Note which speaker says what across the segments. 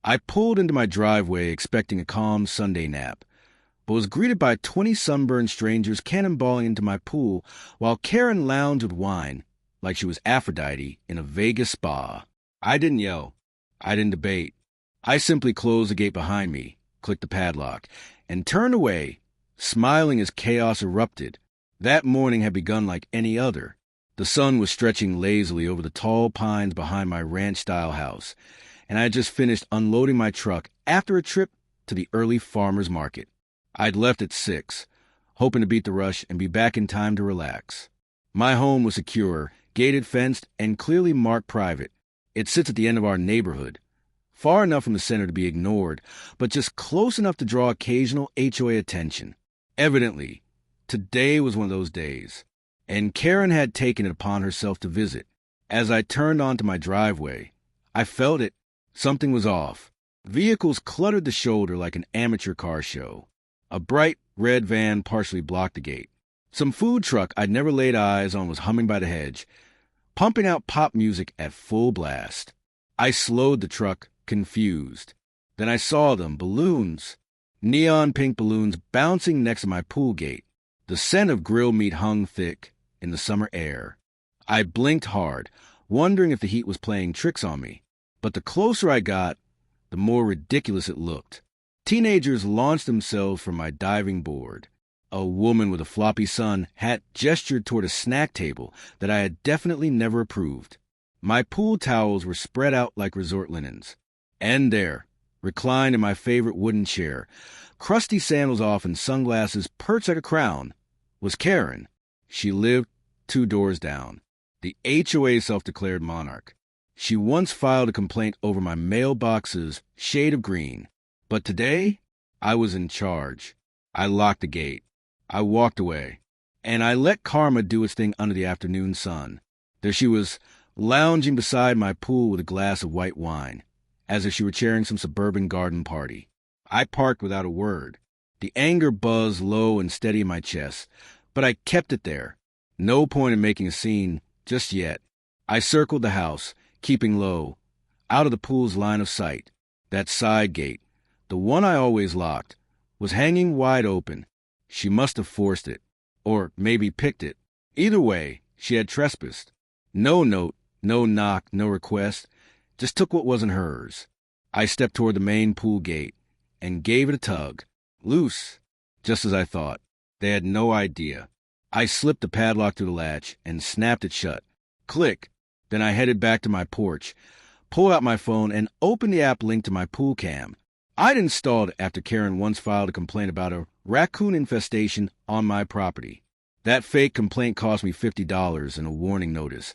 Speaker 1: I pulled into my driveway expecting a calm Sunday nap, but was greeted by 20 sunburned strangers cannonballing into my pool while Karen lounged with wine like she was Aphrodite in a Vegas spa. I didn't yell. I didn't debate. I simply closed the gate behind me, clicked the padlock, and turned away, smiling as chaos erupted. That morning had begun like any other. The sun was stretching lazily over the tall pines behind my ranch-style house, and I had just finished unloading my truck after a trip to the early farmer's market. I'd left at 6, hoping to beat the rush and be back in time to relax. My home was secure, gated, fenced, and clearly marked private. It sits at the end of our neighborhood, far enough from the center to be ignored, but just close enough to draw occasional HOA attention. Evidently, today was one of those days, and Karen had taken it upon herself to visit. As I turned onto my driveway, I felt it. Something was off. Vehicles cluttered the shoulder like an amateur car show. A bright red van partially blocked the gate. Some food truck I'd never laid eyes on was humming by the hedge, pumping out pop music at full blast. I slowed the truck, confused. Then I saw them, balloons. Neon pink balloons bouncing next to my pool gate. The scent of grilled meat hung thick in the summer air. I blinked hard, wondering if the heat was playing tricks on me. But the closer I got, the more ridiculous it looked. Teenagers launched themselves from my diving board. A woman with a floppy sun hat gestured toward a snack table that I had definitely never approved. My pool towels were spread out like resort linens. And there, reclined in my favorite wooden chair, crusty sandals off and sunglasses perched like a crown, was Karen. She lived 2 doors down, the HOA self-declared monarch. She once filed a complaint over my mailbox's shade of green. But today, I was in charge. I locked the gate. I walked away. And I let karma do its thing under the afternoon sun. There she was, lounging beside my pool with a glass of white wine, as if she were chairing some suburban garden party. I parked without a word. The anger buzzed low and steady in my chest, but I kept it there. No point in making a scene just yet. I circled the house, keeping low, out of the pool's line of sight. That side gate, the one I always locked, was hanging wide open. She must have forced it, or maybe picked it. Either way, she had trespassed. No note, no knock, no request, just took what wasn't hers. I stepped toward the main pool gate and gave it a tug. Loose, just as I thought. They had no idea. I slipped the padlock through the latch and snapped it shut. Click. Then I headed back to my porch, pulled out my phone, and opened the app linked to my pool cam. I'd installed it after Karen once filed a complaint about a raccoon infestation on my property. That fake complaint cost me $50 and a warning notice.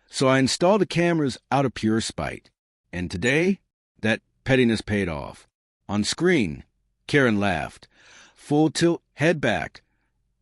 Speaker 1: So I installed the cameras out of pure spite. And today, that pettiness paid off. On screen, Karen laughed. Full tilt, head back,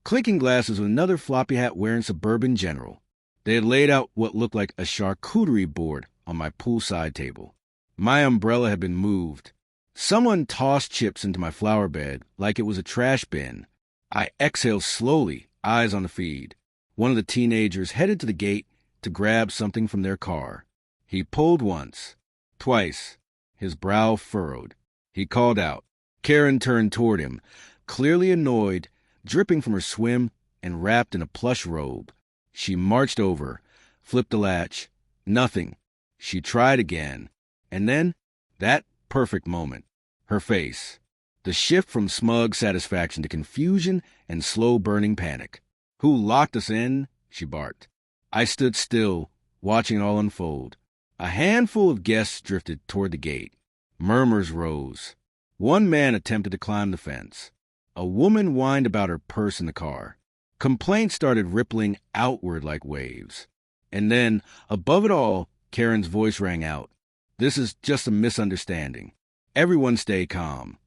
Speaker 1: clinking glasses with another floppy hat wearing suburban general. They had laid out what looked like a charcuterie board on my poolside table. My umbrella had been moved. Someone tossed chips into my flower bed like it was a trash bin. I exhaled slowly, eyes on the feed. One of the teenagers headed to the gate to grab something from their car. He pulled once, twice, his brow furrowed. He called out. Karen turned toward him, clearly annoyed, dripping from her swim and wrapped in a plush robe. She marched over, flipped the latch. Nothing. She tried again. And then, that perfect moment. Her face. The shift from smug satisfaction to confusion and slow-burning panic. Who locked us in? She barked. I stood still, watching it all unfold. A handful of guests drifted toward the gate. Murmurs rose. One man attempted to climb the fence. A woman whined about her purse in the car. Complaints started rippling outward like waves. And then, above it all, Karen's voice rang out. This is just a misunderstanding. Everyone stay calm.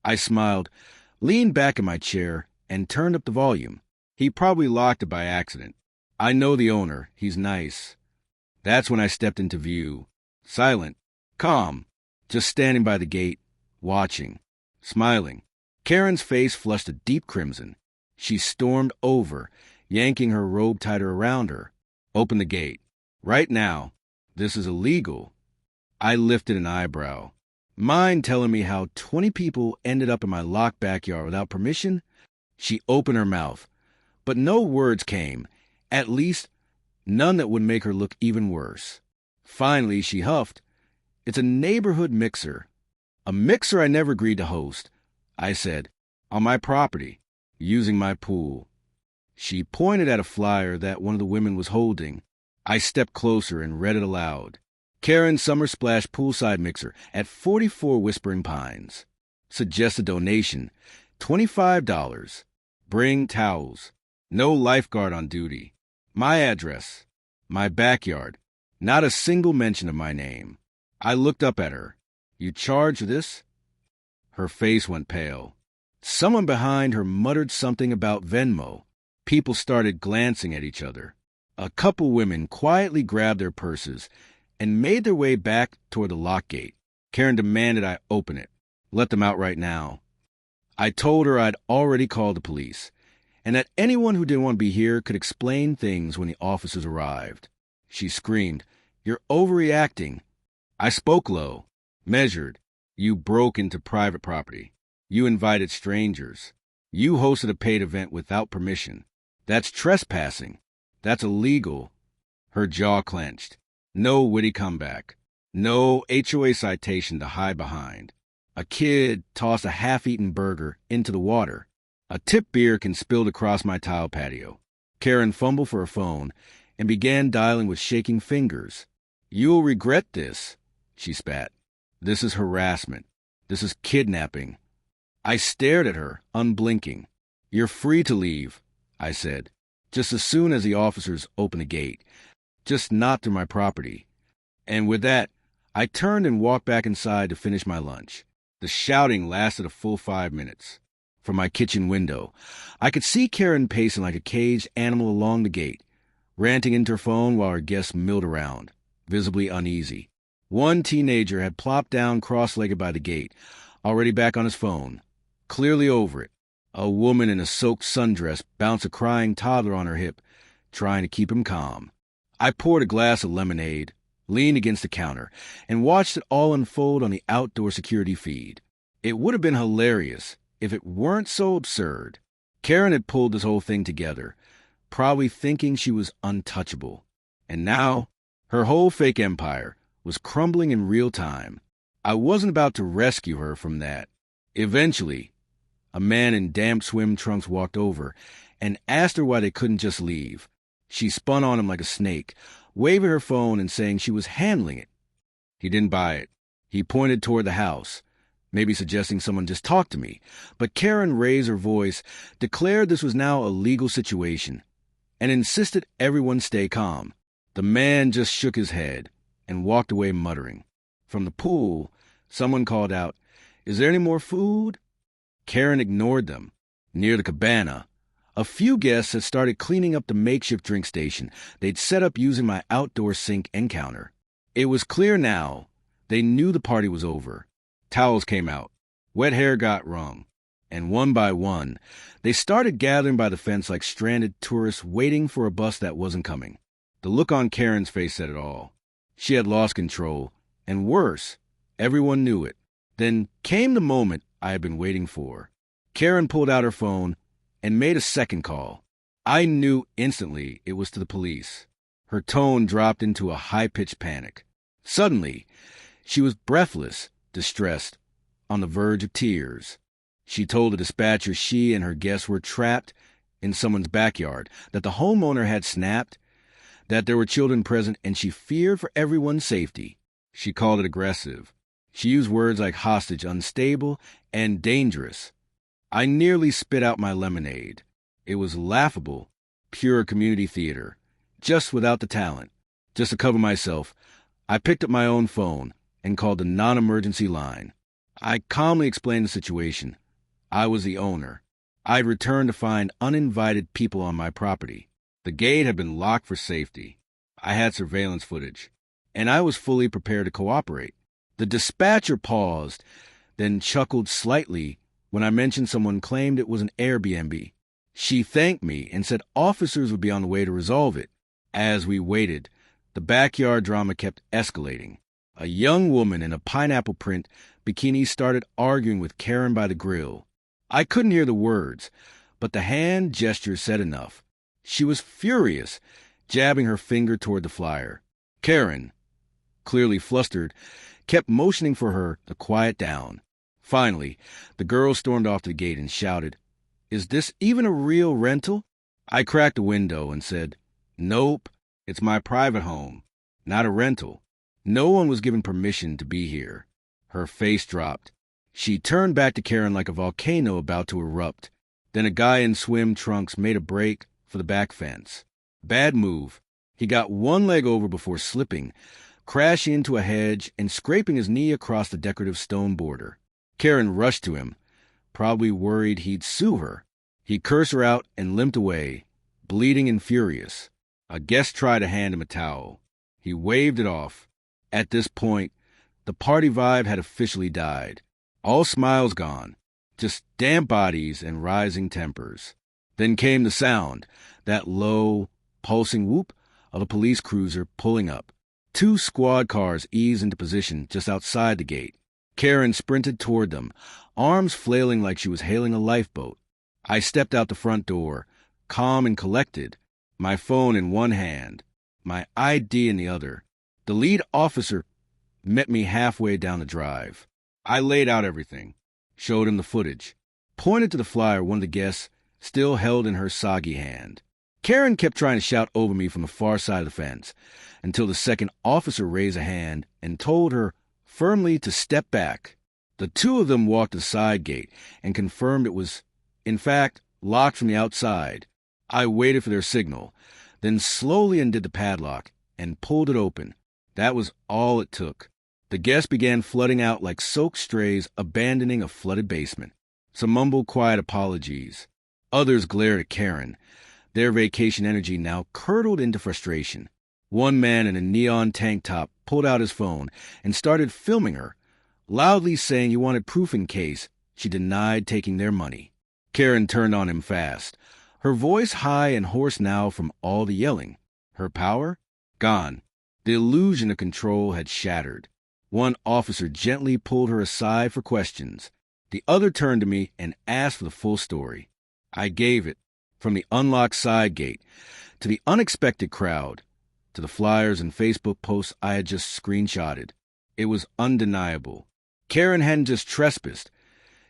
Speaker 1: I smiled, leaned back in my chair, and turned up the volume. He probably locked it by accident. I know the owner. He's nice. That's when I stepped into view. Silent, calm, just standing by the gate, watching, smiling. Karen's face flushed a deep crimson. She stormed over, yanking her robe tighter around her. Open the gate. Right now. This is illegal. I lifted an eyebrow. Mine telling me how 20 people ended up in my locked backyard without permission? She opened her mouth, but no words came, at least none that would make her look even worse. Finally, she huffed, "It's a neighborhood mixer." "A mixer I never agreed to host," I said, "on my property, using my pool." She pointed at a flyer that one of the women was holding. I stepped closer and read it aloud. "Karen Summer Splash Poolside Mixer at 44 Whispering Pines. Suggest a donation, $25. Bring towels. No lifeguard on duty. My address. My backyard. Not a single mention of my name." I looked up at her. "You charge this?" Her face went pale. Someone behind her muttered something about Venmo. People started glancing at each other. A couple women quietly grabbed their purses and made their way back toward the lock gate. Karen demanded I open it. Let them out right now. I told her I'd already called the police, and that anyone who didn't want to be here could explain things when the officers arrived. She screamed, "You're overreacting." I spoke low, measured. "You broke into private property. You invited strangers. You hosted a paid event without permission. That's trespassing. That's illegal." Her jaw clenched. No witty comeback. No HOA citation to hide behind. A kid tossed a half-eaten burger into the water. A tip beer can spilled across my tile patio. Karen fumbled for her phone and began dialing with shaking fingers. "You'll regret this," she spat. "This is harassment. This is kidnapping." I stared at her, unblinking. "You're free to leave," I said, just as soon as the officers opened the gate. "Just not through my property." And with that, I turned and walked back inside to finish my lunch. The shouting lasted a full 5 minutes. From my kitchen window, I could see Karen pacing like a caged animal along the gate, ranting into her phone while her guests milled around, visibly uneasy. One teenager had plopped down cross-legged by the gate, already back on his phone, clearly over it. A woman in a soaked sundress bounced a crying toddler on her hip, trying to keep him calm. I poured a glass of lemonade, leaned against the counter, and watched it all unfold on the outdoor security feed. It would have been hilarious if it weren't so absurd. Karen had pulled this whole thing together, probably thinking she was untouchable. And now, her whole fake empire was crumbling in real time. I wasn't about to rescue her from that. Eventually, a man in damp swim trunks walked over and asked her why they couldn't just leave. She spun on him like a snake, waving her phone and saying she was handling it. He didn't buy it. He pointed toward the house, maybe suggesting someone just talk to me. But Karen raised her voice, declared this was now a legal situation, and insisted everyone stay calm. The man just shook his head and walked away muttering. From the pool, someone called out, "Is there any more food?" Karen ignored them. Near the cabana, a few guests had started cleaning up the makeshift drink station they'd set up using my outdoor sink and counter. It was clear now they knew the party was over. Towels came out. Wet hair got wrung. And one by one, they started gathering by the fence like stranded tourists waiting for a bus that wasn't coming. The look on Karen's face said it all. She had lost control, and worse, everyone knew it. Then came the moment I had been waiting for. Karen pulled out her phone and made a second call. I knew instantly it was to the police. Her tone dropped into a high-pitched panic. Suddenly, she was breathless, distressed, on the verge of tears. She told the dispatcher she and her guests were trapped in someone's backyard, that the homeowner had snapped, that there were children present, and she feared for everyone's safety. She called it aggressive. She used words like hostage, unstable, and dangerous. I nearly spit out my lemonade. It was laughable, pure community theater, just without the talent. Just to cover myself, I picked up my own phone and called the non-emergency line. I calmly explained the situation. I was the owner. I'd returned to find uninvited people on my property. The gate had been locked for safety. I had surveillance footage, and I was fully prepared to cooperate. The dispatcher paused, then chuckled slightly when I mentioned someone claimed it was an Airbnb. She thanked me and said officers would be on the way to resolve it. As we waited, the backyard drama kept escalating. A young woman in a pineapple print Bikini started arguing with Karen by the grill. I couldn't hear the words, but the hand gesture said enough. She was furious, jabbing her finger toward the flyer. Karen, clearly flustered, kept motioning for her to quiet down. Finally, the girl stormed off to the gate and shouted, "Is this even a real rental?" I cracked a window and said, "Nope, it's my private home, not a rental. No one was given permission to be here." Her face dropped. She turned back to Karen like a volcano about to erupt. Then a guy in swim trunks made a break for the back fence. Bad move. He got one leg over before slipping, crashing into a hedge and scraping his knee across the decorative stone border. Karen rushed to him, probably worried he'd sue her. He cursed her out and limped away, bleeding and furious. A guest tried to hand him a towel. He waved it off. At this point, the party vibe had officially died. All smiles gone, just damp bodies and rising tempers. Then came the sound, that low, pulsing whoop of a police cruiser pulling up. 2 squad cars eased into position just outside the gate. Karen sprinted toward them, arms flailing like she was hailing a lifeboat. I stepped out the front door, calm and collected, my phone in one hand, my ID in the other. The lead officer met me halfway down the drive. I laid out everything, showed him the footage, pointed to the flyer one of the guests still held in her soggy hand. Karen kept trying to shout over me from the far side of the fence until the second officer raised a hand and told her firmly to step back. The 2 of them walked to the side gate and confirmed it was, in fact, locked from the outside. I waited for their signal, then slowly undid the padlock and pulled it open. That was all it took. The guests began flooding out like soaked strays abandoning a flooded basement. Some mumbled quiet apologies. Others glared at Karen. Their vacation energy now curdled into frustration. One man in a neon tank top pulled out his phone and started filming her, loudly saying he wanted proof in case she denied taking their money. Karen turned on him fast, her voice high and hoarse now from all the yelling. Her power? Gone. The illusion of control had shattered. One officer gently pulled her aside for questions. The other turned to me and asked for the full story. I gave it, from the unlocked side gate, to the unexpected crowd, to the flyers and Facebook posts I had just screenshotted. It was undeniable. Karen hadn't just trespassed.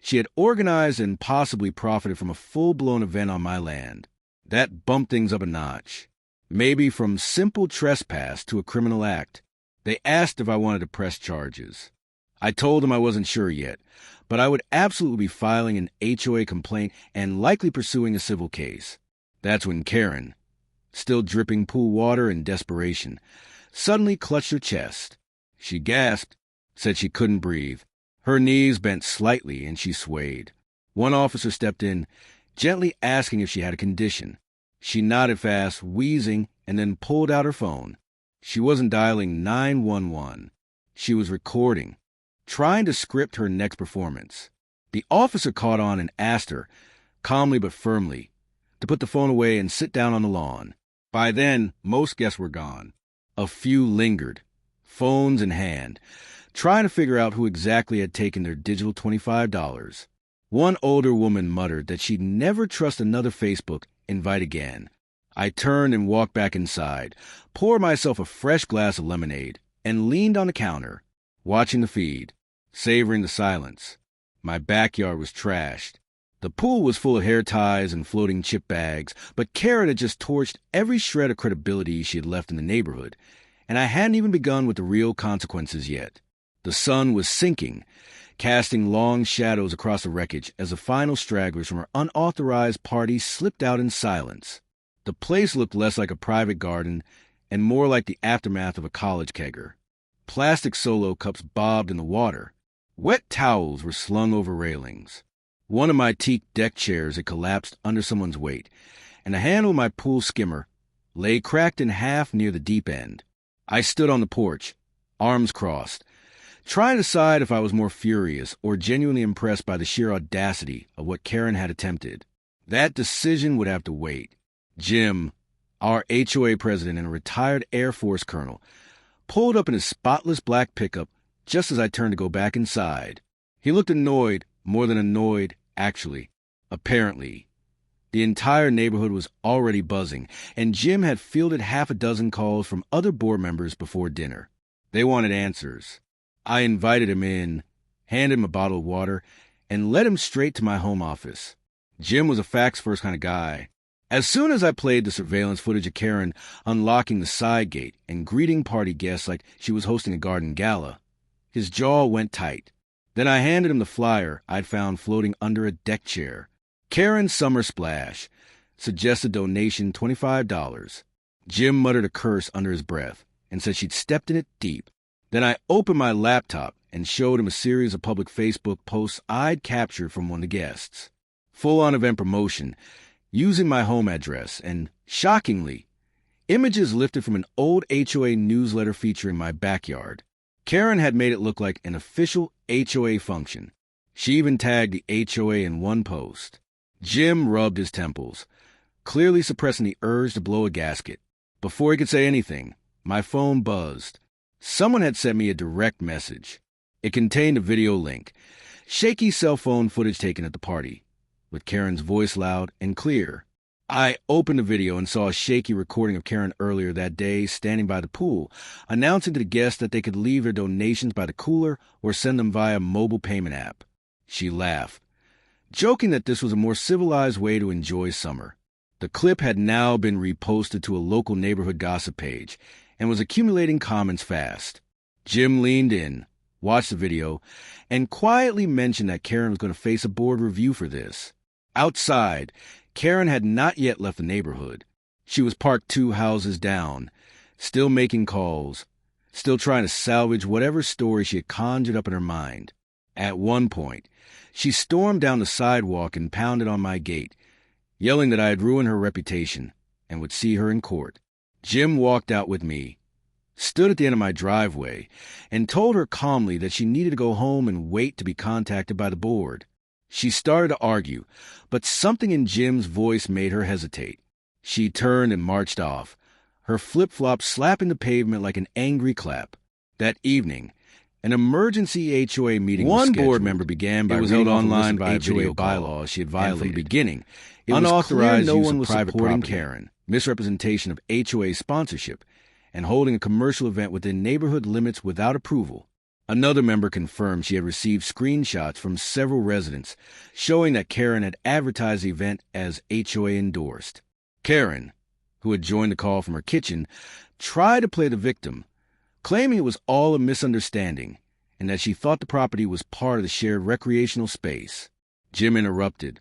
Speaker 1: She had organized and possibly profited from a full-blown event on my land. That bumped things up a notch. Maybe from simple trespass to a criminal act. They asked if I wanted to press charges. I told them I wasn't sure yet, but I would absolutely be filing an HOA complaint and likely pursuing a civil case. That's when Karen, still dripping pool water in desperation, suddenly clutched her chest. She gasped, said she couldn't breathe. Her knees bent slightly and she swayed. One officer stepped in, gently asking if she had a condition. She nodded fast, wheezing, and then pulled out her phone. She wasn't dialing 911. She was recording, trying to script her next performance. The officer caught on and asked her, calmly but firmly, to put the phone away and sit down on the lawn. By then, most guests were gone. A few lingered, phones in hand, trying to figure out who exactly had taken their digital $25. One older woman muttered that she'd never trust another Facebook invite again. I turned and walked back inside, poured myself a fresh glass of lemonade, and leaned on the counter, watching the feed, savoring the silence. My backyard was trashed. The pool was full of hair ties and floating chip bags, but Karen had just torched every shred of credibility she had left in the neighborhood, and I hadn't even begun with the real consequences yet. The sun was sinking, casting long shadows across the wreckage as the final stragglers from her unauthorized party slipped out in silence. The place looked less like a private garden and more like the aftermath of a college kegger. Plastic Solo cups bobbed in the water. Wet towels were slung over railings. One of my teak deck chairs had collapsed under someone's weight, and the handle of my pool skimmer lay cracked in half near the deep end. I stood on the porch, arms crossed, trying to decide if I was more furious or genuinely impressed by the sheer audacity of what Karen had attempted. That decision would have to wait. Jim, our HOA president and a retired Air Force colonel, pulled up in his spotless black pickup just as I turned to go back inside. He looked annoyed, more than annoyed, actually. Apparently. The entire neighborhood was already buzzing, and Jim had fielded half a dozen calls from other board members before dinner. They wanted answers. I invited him in, handed him a bottle of water, and led him straight to my home office. Jim was a facts-first kind of guy. As soon as I played the surveillance footage of Karen unlocking the side gate and greeting party guests like she was hosting a garden gala, his jaw went tight. Then I handed him the flyer I'd found floating under a deck chair. Karen's Summer Splash. Suggested donation $25. Jim muttered a curse under his breath and said she'd stepped in it deep. Then I opened my laptop and showed him a series of public Facebook posts I'd captured from one of the guests. Full-on event promotion, using my home address, and, shockingly, images lifted from an old HOA newsletter featuring my backyard. Karen had made it look like an official HOA function. She even tagged the HOA in one post. Jim rubbed his temples, clearly suppressing the urge to blow a gasket. Before he could say anything, my phone buzzed. Someone had sent me a direct message. It contained a video link, shaky cell phone footage taken at the party, with Karen's voice loud and clear. I opened the video and saw a shaky recording of Karen earlier that day standing by the pool, announcing to the guests that they could leave their donations by the cooler or send them via mobile payment app. She laughed, joking that this was a more civilized way to enjoy summer. The clip had now been reposted to a local neighborhood gossip page and was accumulating comments fast. Jim leaned in, watched the video, and quietly mentioned that Karen was going to face a board review for this. Outside, Karen had not yet left the neighborhood. She was parked 2 houses down, still making calls, still trying to salvage whatever story she had conjured up in her mind. At one point, she stormed down the sidewalk and pounded on my gate, yelling that I had ruined her reputation and would see her in court. Jim walked out with me, stood at the end of my driveway, and told her calmly that she needed to go home and wait to be contacted by the board. She started to argue, but something in Jim's voice made her hesitate. She turned and marched off, her flip-flops slapping the pavement like an angry clap. That evening, an emergency HOA meeting was scheduled. One board member began by reading online by HOA bylaws she had violated. From the beginning, it unauthorized use of private property, Karen, misrepresentation of HOA sponsorship, and holding a commercial event within neighborhood limits without approval. Another member confirmed she had received screenshots from several residents showing that Karen had advertised the event as HOA endorsed. Karen, who had joined the call from her kitchen, tried to play the victim, claiming it was all a misunderstanding and that she thought the property was part of the shared recreational space. Jim interrupted,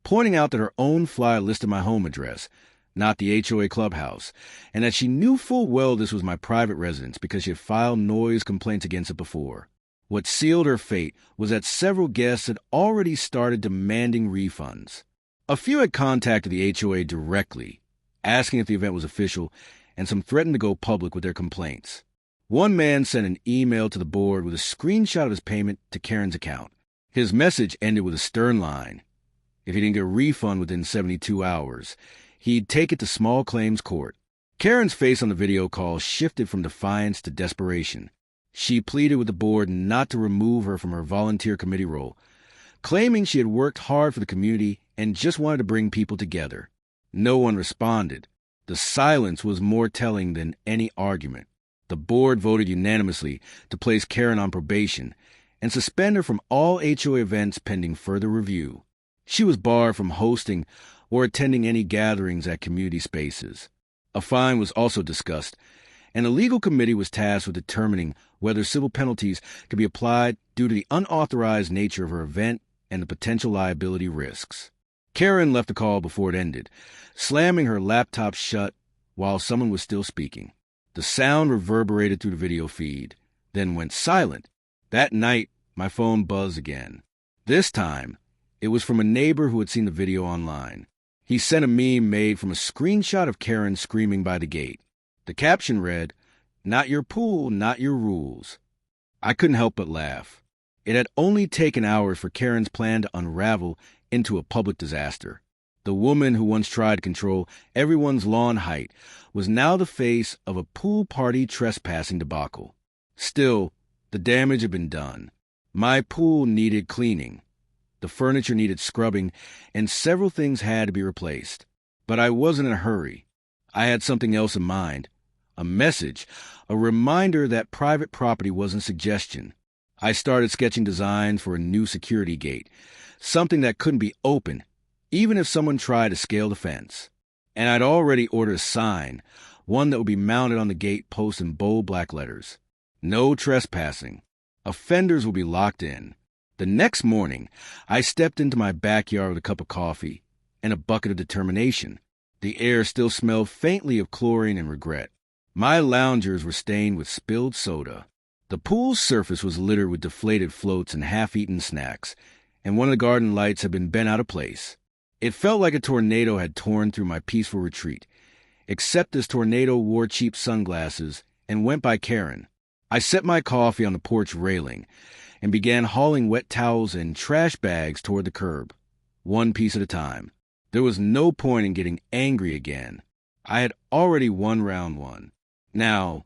Speaker 1: pointing out that her own flyer listed my home address, not the HOA clubhouse, and that she knew full well this was my private residence because she had filed noise complaints against it before. What sealed her fate was that several guests had already started demanding refunds. A few had contacted the HOA directly, asking if the event was official, and some threatened to go public with their complaints. One man sent an email to the board with a screenshot of his payment to Karen's account. His message ended with a stern line. If he didn't get a refund within 72 hours, he'd take it to small claims court. Karen's face on the video call shifted from defiance to desperation. She pleaded with the board not to remove her from her volunteer committee role, claiming she had worked hard for the community and just wanted to bring people together. No one responded. The silence was more telling than any argument. The board voted unanimously to place Karen on probation and suspend her from all HOA events pending further review. She was barred from hosting or attending any gatherings at community spaces. A fine was also discussed, and a legal committee was tasked with determining whether civil penalties could be applied due to the unauthorized nature of her event and the potential liability risks. Karen left the call before it ended, slamming her laptop shut while someone was still speaking. The sound reverberated through the video feed, then went silent. That night, my phone buzzed again. This time, it was from a neighbor who had seen the video online. He sent a meme made from a screenshot of Karen screaming by the gate. The caption read, "Not your pool, not your rules." I couldn't help but laugh. It had only taken hours for Karen's plan to unravel into a public disaster. The woman who once tried to control everyone's lawn height was now the face of a pool party trespassing debacle. Still, the damage had been done. My pool needed cleaning. The furniture needed scrubbing, and several things had to be replaced. But I wasn't in a hurry. I had something else in mind. A message, a reminder that private property wasn't suggestion. I started sketching designs for a new security gate, something that couldn't be opened, even if someone tried to scale the fence. And I'd already ordered a sign, one that would be mounted on the gate post in bold black letters. No trespassing. Offenders will be locked in. The next morning, I stepped into my backyard with a cup of coffee and a bucket of determination. The air still smelled faintly of chlorine and regret. My loungers were stained with spilled soda. The pool's surface was littered with deflated floats and half-eaten snacks, and one of the garden lights had been bent out of place. It felt like a tornado had torn through my peaceful retreat, except this tornado wore cheap sunglasses and went by Karen. I set my coffee on the porch railing and began hauling wet towels and trash bags toward the curb, one piece at a time. There was no point in getting angry again. I had already won round one. Now,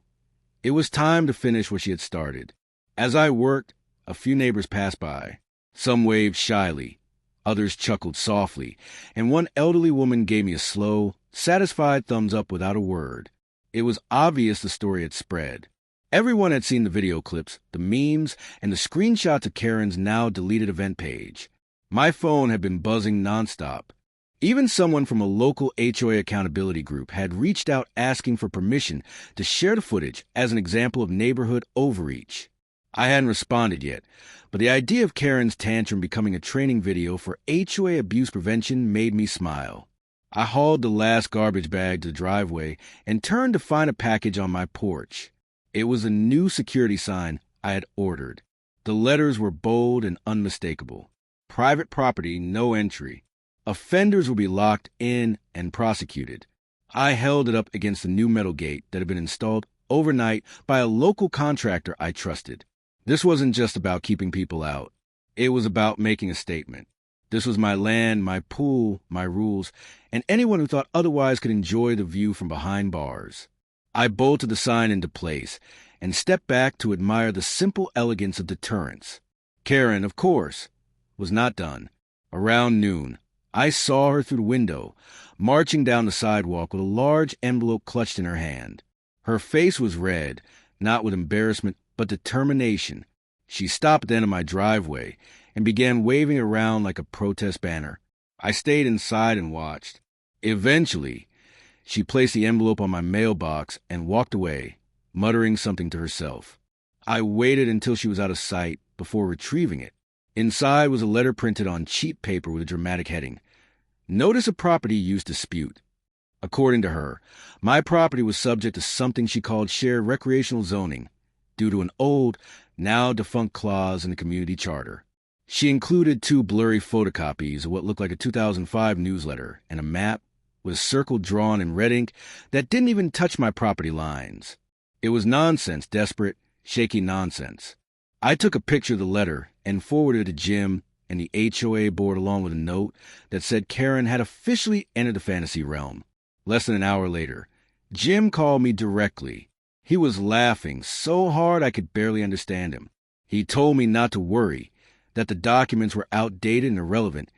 Speaker 1: it was time to finish what she had started. As I worked, a few neighbors passed by. Some waved shyly, others chuckled softly, and one elderly woman gave me a slow, satisfied thumbs up without a word. It was obvious the story had spread. Everyone had seen the video clips, the memes, and the screenshots of Karen's now deleted event page. My phone had been buzzing nonstop. Even someone from a local HOA accountability group had reached out asking for permission to share the footage as an example of neighborhood overreach. I hadn't responded yet, but the idea of Karen's tantrum becoming a training video for HOA abuse prevention made me smile. I hauled the last garbage bag to the driveway and turned to find a package on my porch. It was a new security sign I had ordered. The letters were bold and unmistakable. Private property, no entry. Offenders will be locked in and prosecuted. I held it up against the new metal gate that had been installed overnight by a local contractor I trusted. This wasn't just about keeping people out. It was about making a statement. This was my land, my pool, my rules, and anyone who thought otherwise could enjoy the view from behind bars. I bolted the sign into place and stepped back to admire the simple elegance of deterrence. Karen, of course, was not done. Around noon, I saw her through the window, marching down the sidewalk with a large envelope clutched in her hand. Her face was red, not with embarrassment, but determination. She stopped at the end of my driveway and began waving it around like a protest banner. I stayed inside and watched. Eventually, she placed the envelope on my mailbox and walked away, muttering something to herself. I waited until she was out of sight before retrieving it. Inside was a letter printed on cheap paper with a dramatic heading. Notice of property use dispute. According to her, my property was subject to something she called shared recreational zoning due to an old, now defunct clause in the community charter. She included 2 blurry photocopies of what looked like a 2005 newsletter and a map with a circle drawn in red ink that didn't even touch my property lines. It was nonsense, desperate, shaky nonsense. I took a picture of the letter and forwarded it to Jim and the HOA board along with a note that said Karen had officially entered the fantasy realm. Less than an hour later, Jim called me directly. He was laughing so hard I could barely understand him. He told me not to worry, that the documents were outdated and irrelevant,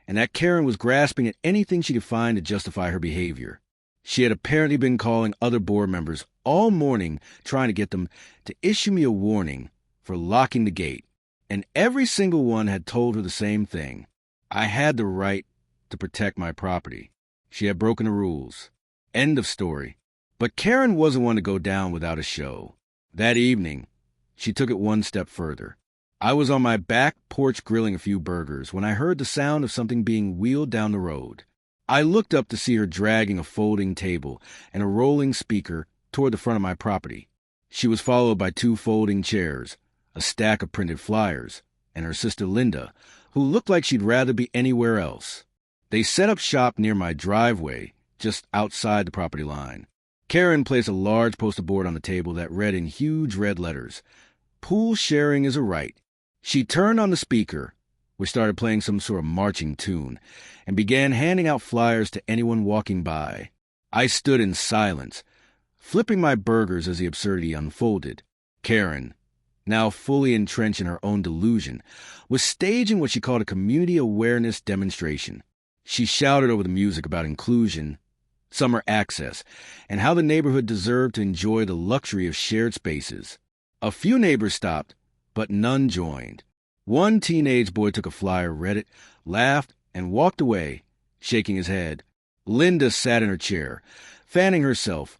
Speaker 1: and that Karen was grasping at anything she could find to justify her behavior. She had apparently been calling other board members all morning trying to get them to issue me a warning for locking the gate, and every single one had told her the same thing. I had the right to protect my property. She had broken the rules. End of story. But Karen wasn't one to go down without a show. That evening, she took it one step further. I was on my back porch grilling a few burgers when I heard the sound of something being wheeled down the road. I looked up to see her dragging a folding table and a rolling speaker toward the front of my property. She was followed by 2 folding chairs, a stack of printed flyers, and her sister Linda, who looked like she'd rather be anywhere else. They set up shop near my driveway, just outside the property line. Karen placed a large poster board on the table that read in huge red letters, "Pool sharing is a right." She turned on the speaker, which started playing some sort of marching tune, and began handing out flyers to anyone walking by. I stood in silence, flipping my burgers as the absurdity unfolded. Karen, now fully entrenched in her own delusion, was staging what she called a community awareness demonstration. She shouted over the music about inclusion, summer access, and how the neighborhood deserved to enjoy the luxury of shared spaces. A few neighbors stopped, but none joined. One teenage boy took a flyer, read it, laughed, and walked away, shaking his head. Linda sat in her chair, fanning herself,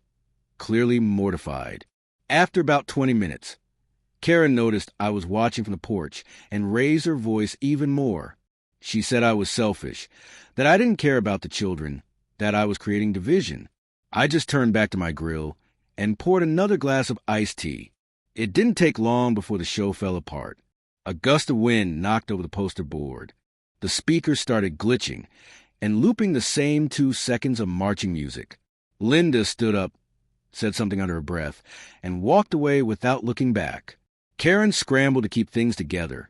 Speaker 1: clearly mortified. After about 20 minutes, Karen noticed I was watching from the porch and raised her voice even more. She said I was selfish, that I didn't care about the children, that I was creating division. I just turned back to my grill and poured another glass of iced tea. It didn't take long before the show fell apart. A gust of wind knocked over the poster board. The speakers started glitching and looping the same 2 seconds of marching music. Linda stood up, said something under her breath, and walked away without looking back. Karen scrambled to keep things together,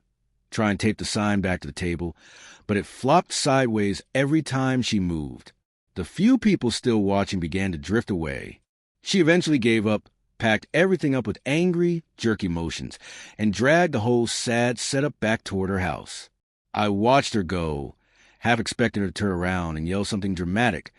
Speaker 1: try and tape the sign back to the table, but it flopped sideways every time she moved. The few people still watching began to drift away. She eventually gave up, packed everything up with angry, jerky motions, and dragged the whole sad setup back toward her house. I watched her go, half expecting her to turn around and yell something dramatic,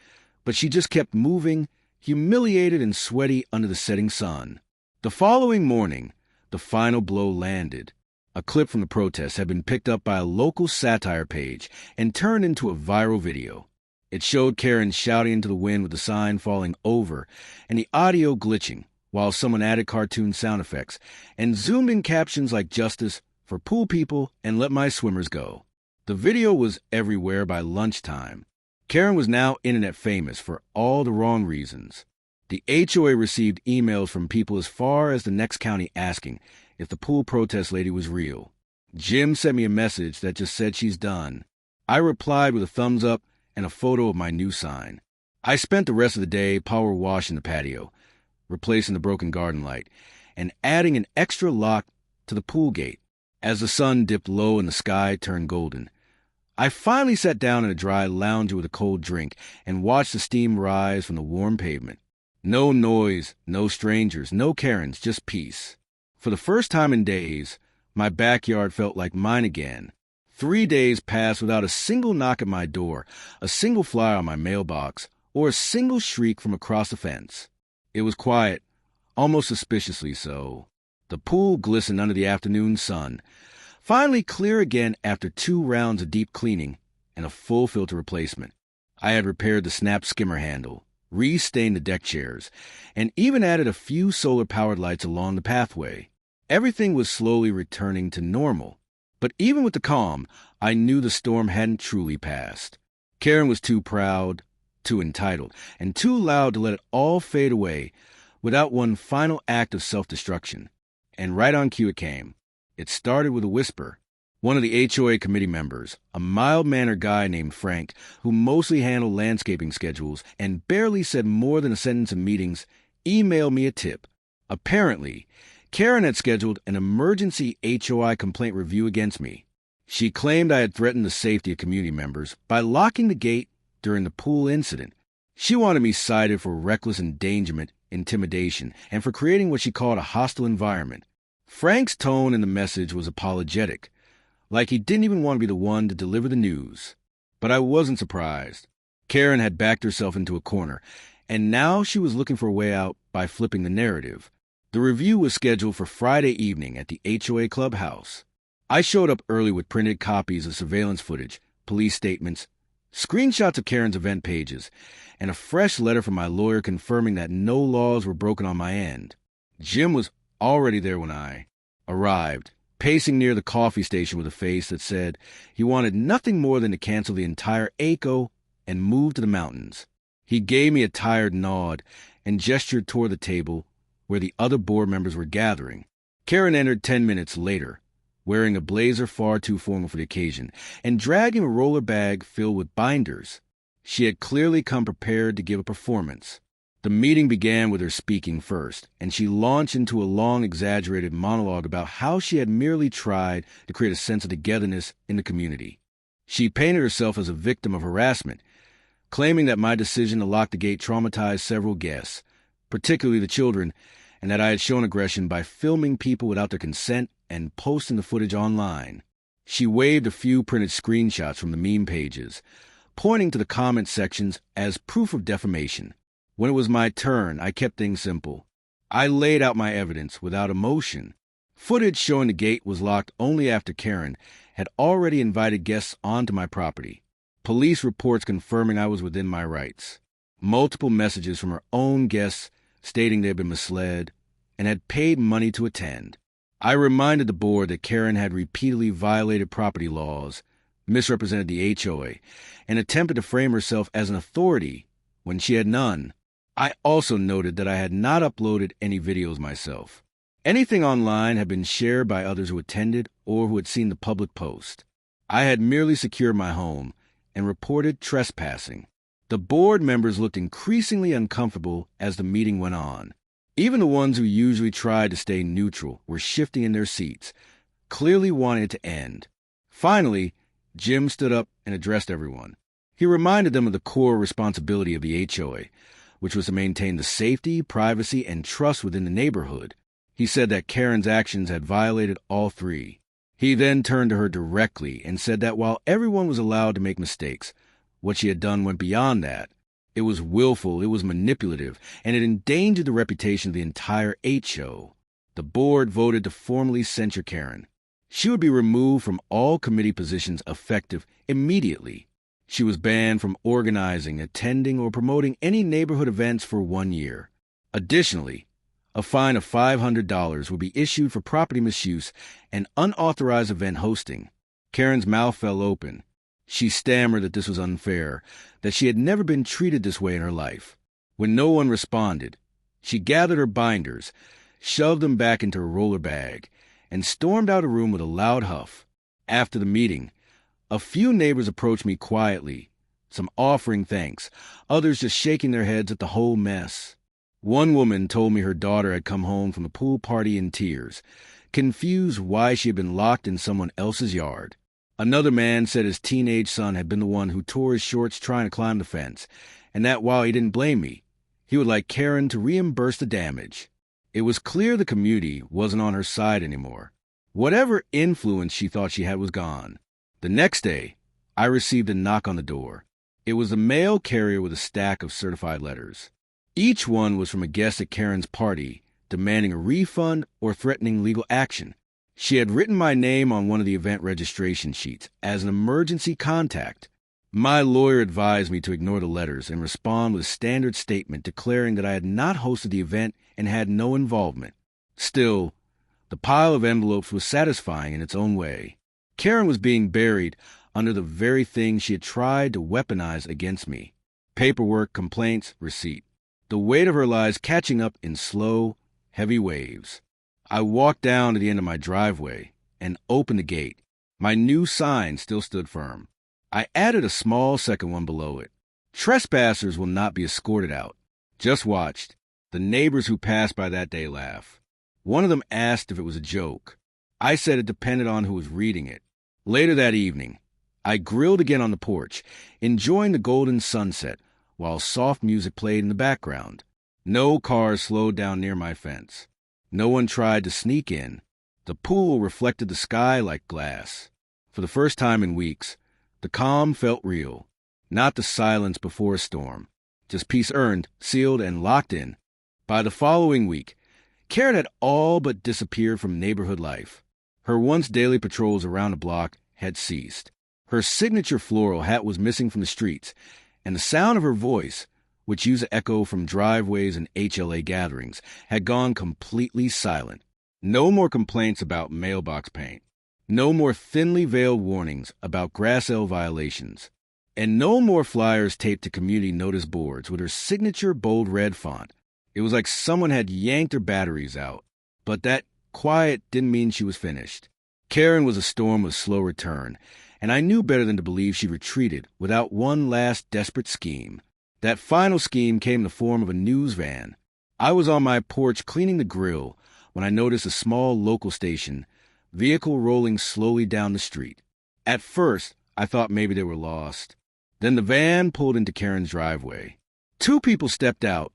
Speaker 1: but she just kept moving, humiliated and sweaty under the setting sun. The following morning, the final blow landed. A clip from the protest had been picked up by a local satire page and turned into a viral video. It showed Karen shouting into the wind with the sign falling over and the audio glitching, while someone added cartoon sound effects and zoomed in captions like "Justice for pool people and let my swimmers go." The video was everywhere by lunchtime. Karen was now internet famous for all the wrong reasons. The HOA received emails from people as far as the next county asking if the pool protest lady was real. Jim sent me a message that just said she's done. I replied with a thumbs up and a photo of my new sign. I spent the rest of the day power washing the patio, replacing the broken garden light, and adding an extra lock to the pool gate. As the sun dipped low and the sky turned golden, I finally sat down in a dry lounger with a cold drink and watched the steam rise from the warm pavement. No noise, no strangers, no Karens, just peace. For the first time in days, my backyard felt like mine again. 3 days passed without a single knock at my door, a single flyer on my mailbox, or a single shriek from across the fence. It was quiet, almost suspiciously so. The pool glistened under the afternoon sun, finally clear again after 2 rounds of deep cleaning and a full filter replacement. I had repaired the snap skimmer handle, re-stained the deck chairs, and even added a few solar-powered lights along the pathway. Everything was slowly returning to normal. But even with the calm, I knew the storm hadn't truly passed. Karen was too proud, too entitled, and too loud to let it all fade away without one final act of self-destruction. And right on cue it came. It started with a whisper. One of the HOA committee members, a mild-mannered guy named Frank, who mostly handled landscaping schedules and barely said more than a sentence in meetings, emailed me a tip. Apparently, Karen had scheduled an emergency HOI complaint review against me. She claimed I had threatened the safety of community members by locking the gate during the pool incident. She wanted me cited for reckless endangerment, intimidation, and for creating what she called a hostile environment. Frank's tone in the message was apologetic, like he didn't even want to be the one to deliver the news. But I wasn't surprised. Karen had backed herself into a corner, and now she was looking for a way out by flipping the narrative. The review was scheduled for Friday evening at the HOA clubhouse. I showed up early with printed copies of surveillance footage, police statements, screenshots of Karen's event pages, and a fresh letter from my lawyer confirming that no laws were broken on my end. Jim was already there when I arrived, pacing near the coffee station with a face that said he wanted nothing more than to cancel the entire ACO and move to the mountains. He gave me a tired nod and gestured toward the table where the other board members were gathering. Karen entered 10 minutes later, wearing a blazer far too formal for the occasion, and dragging a roller bag filled with binders. She had clearly come prepared to give a performance. The meeting began with her speaking first, and she launched into a long, exaggerated monologue about how she had merely tried to create a sense of togetherness in the community. She painted herself as a victim of harassment, claiming that my decision to lock the gate traumatized several guests, particularly the children, and that I had shown aggression by filming people without their consent and posting the footage online. She waved a few printed screenshots from the meme pages, pointing to the comment sections as proof of defamation. When it was my turn, I kept things simple. I laid out my evidence without emotion. Footage showing the gate was locked only after Karen had already invited guests onto my property. Police reports confirming I was within my rights. Multiple messages from her own guests stating they had been misled and had paid money to attend. I reminded the board that Karen had repeatedly violated property laws, misrepresented the HOA, and attempted to frame herself as an authority when she had none. I also noted that I had not uploaded any videos myself. Anything online had been shared by others who attended or who had seen the public post. I had merely secured my home and reported trespassing. The board members looked increasingly uncomfortable as the meeting went on. Even the ones who usually tried to stay neutral were shifting in their seats, clearly wanting it to end. Finally, Jim stood up and addressed everyone. He reminded them of the core responsibility of the HOA, which was to maintain the safety, privacy, and trust within the neighborhood. He said that Karen's actions had violated all three. He then turned to her directly and said that while everyone was allowed to make mistakes, what she had done went beyond that. It was willful, it was manipulative, and it endangered the reputation of the entire HO. The board voted to formally censure Karen. She would be removed from all committee positions effective immediately. She was banned from organizing, attending, or promoting any neighborhood events for 1 year. Additionally, a fine of $500 would be issued for property misuse and unauthorized event hosting. Karen's mouth fell open. She stammered that this was unfair, that she had never been treated this way in her life. When no one responded, she gathered her binders, shoved them back into her roller bag, and stormed out of the room with a loud huff. After the meeting, a few neighbors approached me quietly, some offering thanks, others just shaking their heads at the whole mess. One woman told me her daughter had come home from the pool party in tears, confused why she had been locked in someone else's yard. Another man said his teenage son had been the one who tore his shorts trying to climb the fence, and that while he didn't blame me, he would like Karen to reimburse the damage. It was clear the community wasn't on her side anymore. Whatever influence she thought she had was gone. The next day, I received a knock on the door. It was a mail carrier with a stack of certified letters. Each one was from a guest at Karen's party, demanding a refund or threatening legal action. She had written my name on one of the event registration sheets as an emergency contact. My lawyer advised me to ignore the letters and respond with a standard statement declaring that I had not hosted the event and had no involvement. Still, the pile of envelopes was satisfying in its own way. Karen was being buried under the very thing she had tried to weaponize against me. Paperwork, complaints, receipt. The weight of her lies catching up in slow, heavy waves. I walked down to the end of my driveway and opened the gate. My new sign still stood firm. I added a small second one below it. Trespassers will not be escorted out. Just watched. The neighbors who passed by that day laugh. One of them asked if it was a joke. I said it depended on who was reading it. Later that evening, I grilled again on the porch, enjoying the golden sunset while soft music played in the background. No cars slowed down near my fence. No one tried to sneak in. The pool reflected the sky like glass. For the first time in weeks, the calm felt real. Not the silence before a storm. Just peace earned, sealed, and locked in. By the following week, Karen had all but disappeared from neighborhood life. Her once daily patrols around the block had ceased. Her signature floral hat was missing from the streets, and the sound of her voice, which used to echo from driveways and HLA gatherings, had gone completely silent. No more complaints about mailbox paint. No more thinly veiled warnings about grass L violations. And no more flyers taped to community notice boards with her signature bold red font. It was like someone had yanked her batteries out. But that quiet didn't mean she was finished. Karen was a storm with slow return, and I knew better than to believe she retreated without one last desperate scheme. That final scheme came in the form of a news van. I was on my porch cleaning the grill when I noticed a small local station, vehicle rolling slowly down the street. At first, I thought maybe they were lost. Then the van pulled into Karen's driveway. Two people stepped out,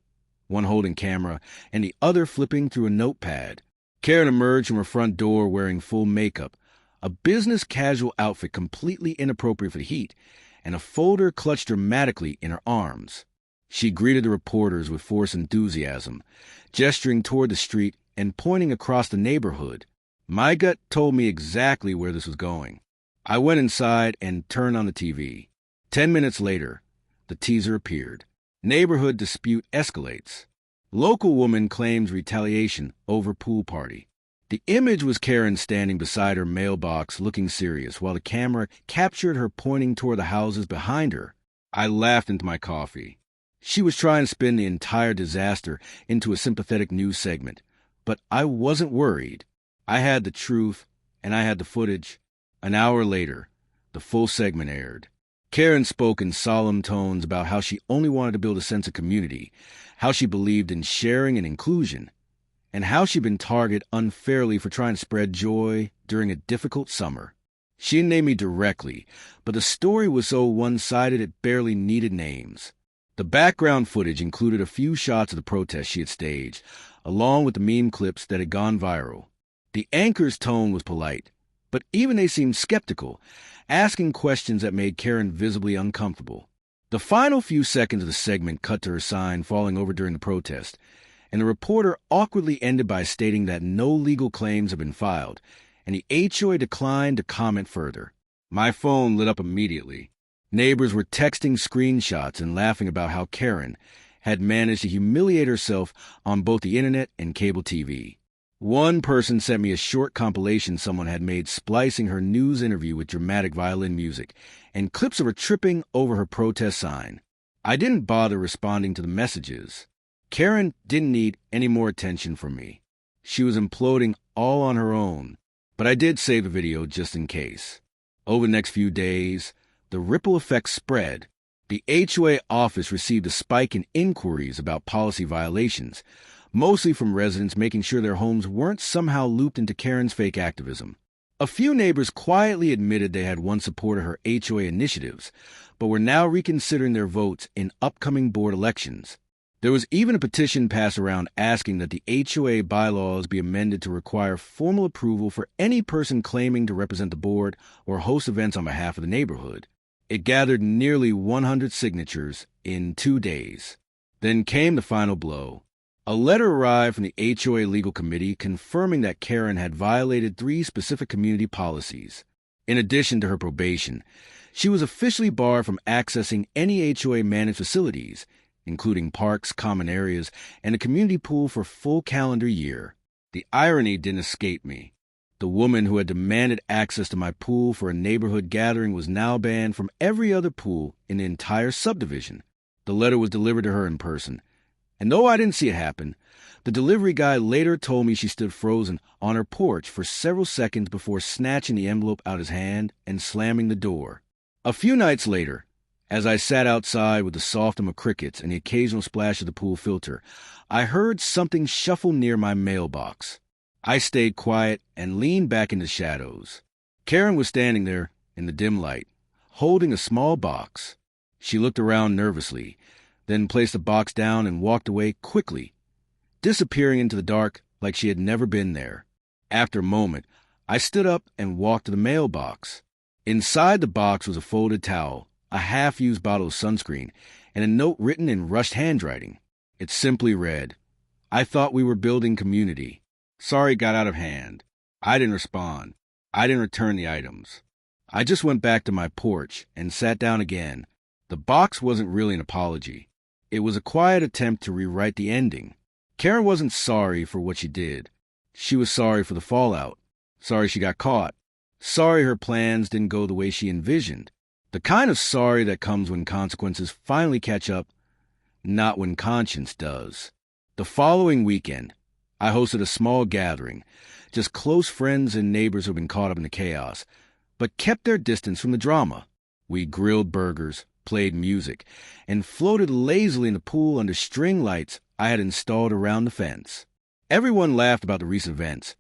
Speaker 1: one holding camera and the other flipping through a notepad. Karen emerged from her front door wearing full makeup, a business casual outfit completely inappropriate for the heat, and a folder clutched dramatically in her arms. She greeted the reporters with forced enthusiasm, gesturing toward the street and pointing across the neighborhood. My gut told me exactly where this was going. I went inside and turned on the TV. 10 minutes later, the teaser appeared. Neighborhood dispute escalates. Local woman claims retaliation over pool party. The image was Karen standing beside her mailbox looking serious while the camera captured her pointing toward the houses behind her. I laughed into my coffee. She was trying to spin the entire disaster into a sympathetic news segment, but I wasn't worried. I had the truth, and I had the footage. An hour later, the full segment aired. Karen spoke in solemn tones about how she only wanted to build a sense of community, how she believed in sharing and inclusion, and how she'd been targeted unfairly for trying to spread joy during a difficult summer. She didn't name me directly, but the story was so one-sided it barely needed names. The background footage included a few shots of the protest she had staged, along with the meme clips that had gone viral. The anchor's tone was polite, but even they seemed skeptical, asking questions that made Karen visibly uncomfortable. The final few seconds of the segment cut to her sign falling over during the protest, and the reporter awkwardly ended by stating that no legal claims have been filed, and the HOA declined to comment further. My phone lit up immediately. Neighbors were texting screenshots and laughing about how Karen had managed to humiliate herself on both the internet and cable TV. One person sent me a short compilation someone had made splicing her news interview with dramatic violin music and clips of her tripping over her protest sign. I didn't bother responding to the messages. Karen didn't need any more attention from me. She was imploding all on her own, but I did save the video just in case. Over the next few days, the ripple effect spread. The HOA office received a spike in inquiries about policy violations, mostly from residents making sure their homes weren't somehow looped into Karen's fake activism. A few neighbors quietly admitted they had once supported her HOA initiatives, but were now reconsidering their votes in upcoming board elections. There was even a petition passed around asking that the HOA bylaws be amended to require formal approval for any person claiming to represent the board or host events on behalf of the neighborhood. It gathered nearly 100 signatures in 2 days. Then came the final blow. A letter arrived from the HOA Legal Committee confirming that Karen had violated 3 specific community policies. In addition to her probation, she was officially barred from accessing any HOA-managed facilities, including parks, common areas, and a community pool for a full calendar year. The irony didn't escape me. The woman who had demanded access to my pool for a neighborhood gathering was now banned from every other pool in the entire subdivision. The letter was delivered to her in person, and though I didn't see it happen, the delivery guy later told me she stood frozen on her porch for several seconds before snatching the envelope out of his hand and slamming the door. A few nights later, as I sat outside with the soft hum of crickets and the occasional splash of the pool filter, I heard something shuffle near my mailbox. I stayed quiet and leaned back into the shadows. Karen was standing there in the dim light, holding a small box. She looked around nervously, then placed the box down and walked away quickly, disappearing into the dark like she had never been there. After a moment, I stood up and walked to the mailbox. Inside the box was a folded towel, a half-used bottle of sunscreen, and a note written in rushed handwriting. It simply read, "I thought we were building community. Sorry it got out of hand." I didn't respond. I didn't return the items. I just went back to my porch and sat down again. The box wasn't really an apology. It was a quiet attempt to rewrite the ending. Karen wasn't sorry for what she did. She was sorry for the fallout. Sorry she got caught. Sorry her plans didn't go the way she envisioned. The kind of sorry that comes when consequences finally catch up, not when conscience does. The following weekend, I hosted a small gathering, just close friends and neighbors who've been caught up in the chaos, but kept their distance from the drama. We grilled burgers, played music, and floated lazily in the pool under string lights I had installed around the fence. Everyone laughed about the recent events,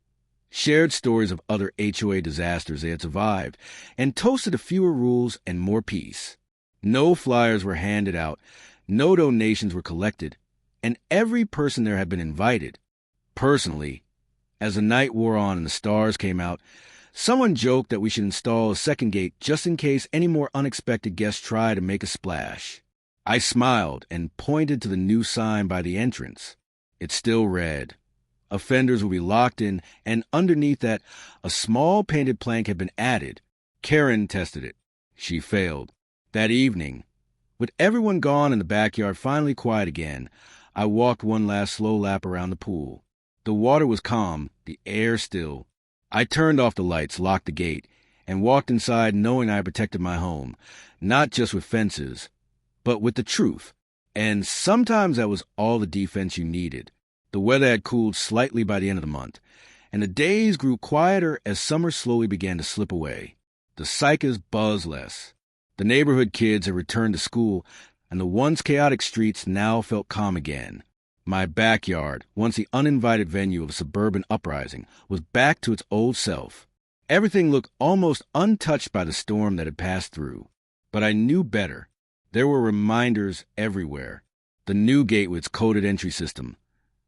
Speaker 1: shared stories of other HOA disasters they had survived, and toasted to fewer rules and more peace. No flyers were handed out, no donations were collected, and every person there had been invited. Personally, as the night wore on and the stars came out, someone joked that we should install a second gate just in case any more unexpected guests try to make a splash. I smiled and pointed to the new sign by the entrance. It still read, "Offenders will be locked in," and underneath that, a small painted plank had been added. Karen tested it. She failed. That evening, with everyone gone and the backyard finally quiet again, I walked one last slow lap around the pool. The water was calm, the air still. I turned off the lights, locked the gate, and walked inside knowing I had protected my home, not just with fences, but with the truth. And sometimes that was all the defense you needed. The weather had cooled slightly by the end of the month, and the days grew quieter as summer slowly began to slip away. The cicadas buzzed less. The neighborhood kids had returned to school, and the once chaotic streets now felt calm again. My backyard, once the uninvited venue of a suburban uprising, was back to its old self. Everything looked almost untouched by the storm that had passed through. But I knew better. There were reminders everywhere. The new gate with its coded entry system,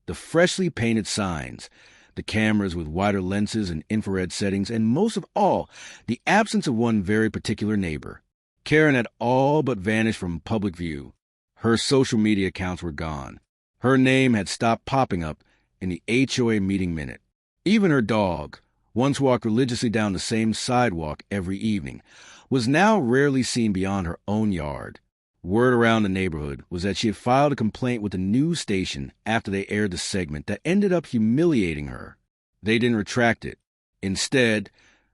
Speaker 1: the freshly painted signs, the cameras with wider lenses and infrared settings, and most of all, the absence of one very particular neighbor. Karen had all but vanished from public view. Her social media accounts were gone. Her name had stopped popping up in the HOA meeting minute. Even her dog, once walked religiously down the same sidewalk every evening, was now rarely seen beyond her own yard. Word around the neighborhood was that she had filed a complaint with the news station after they aired the segment that ended up humiliating her. They didn't retract it. Instead,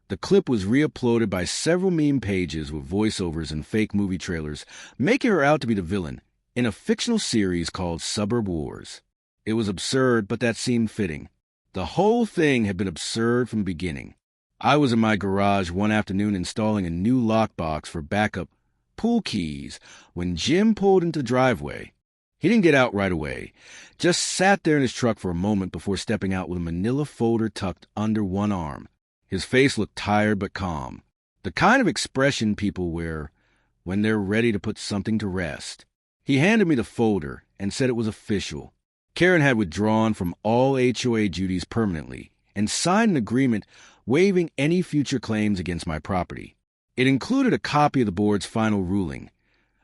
Speaker 1: the clip was re-uploaded by several meme pages with voiceovers and fake movie trailers, making her out to be the villain in a fictional series called Suburb Wars. It was absurd, but that seemed fitting. The whole thing had been absurd from the beginning. I was in my garage one afternoon installing a new lockbox for backup pool keys when Jim pulled into the driveway. He didn't get out right away, just sat there in his truck for a moment before stepping out with a manila folder tucked under one arm. His face looked tired but calm, the kind of expression people wear when they're ready to put something to rest. He handed me the folder and said it was official. Karen had withdrawn from all HOA duties permanently and signed an agreement waiving any future claims against my property. It included a copy of the board's final ruling,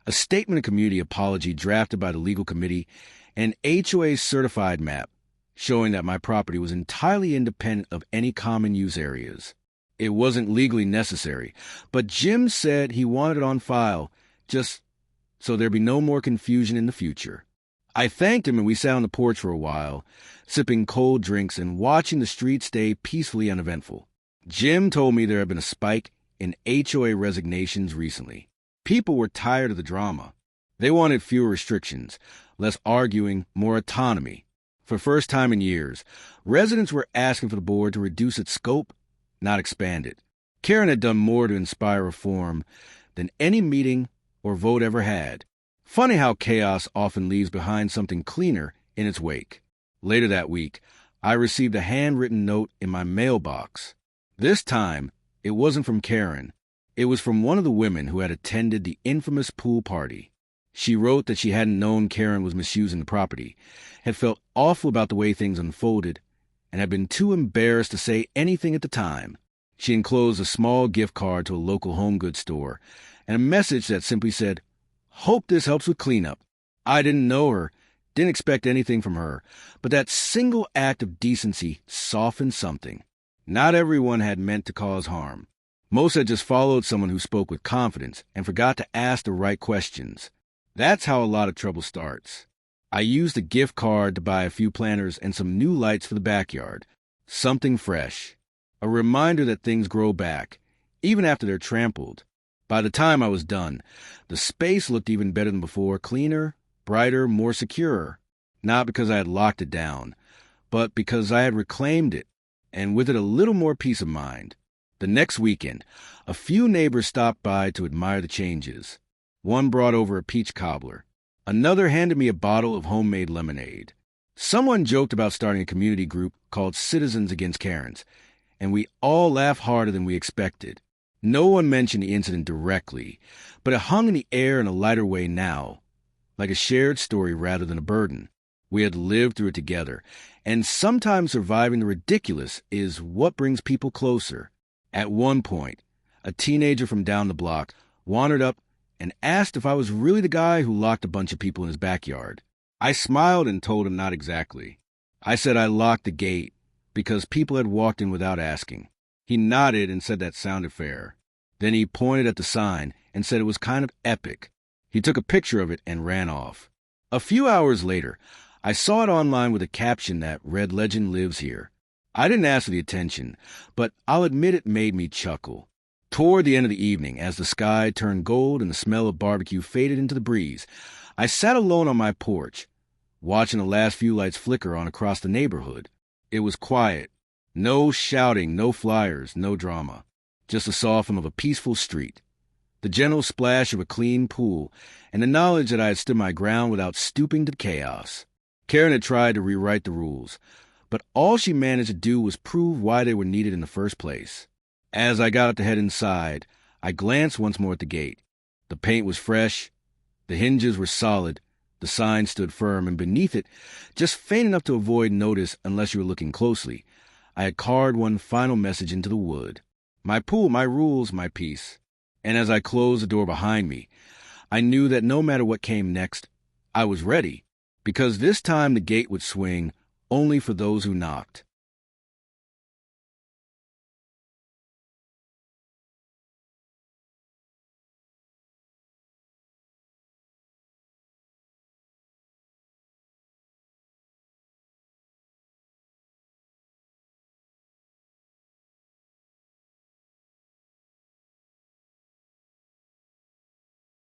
Speaker 1: a statement of community apology drafted by the legal committee, and HOA's certified map showing that my property was entirely independent of any common use areas. It wasn't legally necessary, but Jim said he wanted it on file just so there'd be no more confusion in the future. I thanked him and we sat on the porch for a while, sipping cold drinks and watching the streets stay peacefully uneventful. Jim told me there had been a spike in HOA resignations recently. People were tired of the drama. They wanted fewer restrictions, less arguing, more autonomy. For the first time in years, residents were asking for the board to reduce its scope, not expand it. Karen had done more to inspire reform than any meeting or vote ever had. Funny how chaos often leaves behind something cleaner in its wake. Later that week, I received a handwritten note in my mailbox. This time, it wasn't from Karen. It was from one of the women who had attended the infamous pool party. She wrote that she hadn't known Karen was misusing the property, had felt awful about the way things unfolded, and had been too embarrassed to say anything at the time. She enclosed a small gift card to a local home goods store and a message that simply said, "Hope this helps with cleanup." I didn't know her, didn't expect anything from her, but that single act of decency softened something. Not everyone had meant to cause harm. Most had just followed someone who spoke with confidence and forgot to ask the right questions. That's how a lot of trouble starts. I used the gift card to buy a few planters and some new lights for the backyard. Something fresh. A reminder that things grow back, even after they're trampled. By the time I was done, the space looked even better than before, cleaner, brighter, more secure. Not because I had locked it down, but because I had reclaimed it, and with it a little more peace of mind. The next weekend, a few neighbors stopped by to admire the changes. One brought over a peach cobbler. Another handed me a bottle of homemade lemonade. Someone joked about starting a community group called Citizens Against Karens, and we all laughed harder than we expected. No one mentioned the incident directly, but it hung in the air in a lighter way now, like a shared story rather than a burden. We had lived through it together, and sometimes surviving the ridiculous is what brings people closer. At one point, a teenager from down the block wandered up and asked if I was really the guy who locked a bunch of people in his backyard. I smiled and told him not exactly. I said I locked the gate because people had walked in without asking. He nodded and said that sounded fair. Then he pointed at the sign and said it was kind of epic. He took a picture of it and ran off. A few hours later, I saw it online with a caption that read "Legend lives here." I didn't ask for the attention, but I'll admit it made me chuckle. Toward the end of the evening, as the sky turned gold and the smell of barbecue faded into the breeze, I sat alone on my porch, watching the last few lights flicker on across the neighborhood. It was quiet. No shouting, no flyers, no drama. Just the soft hum of a peaceful street, the gentle splash of a clean pool, and the knowledge that I had stood my ground without stooping to chaos. Karen had tried to rewrite the rules, but all she managed to do was prove why they were needed in the first place. As I got up to head inside, I glanced once more at the gate. The paint was fresh, the hinges were solid, the sign stood firm, and beneath it, just faint enough to avoid notice unless you were looking closely, I had carved one final message into the wood. My pool, my rules, my peace. And as I closed the door behind me, I knew that no matter what came next, I was ready, because this time the gate would swing only for those who knocked.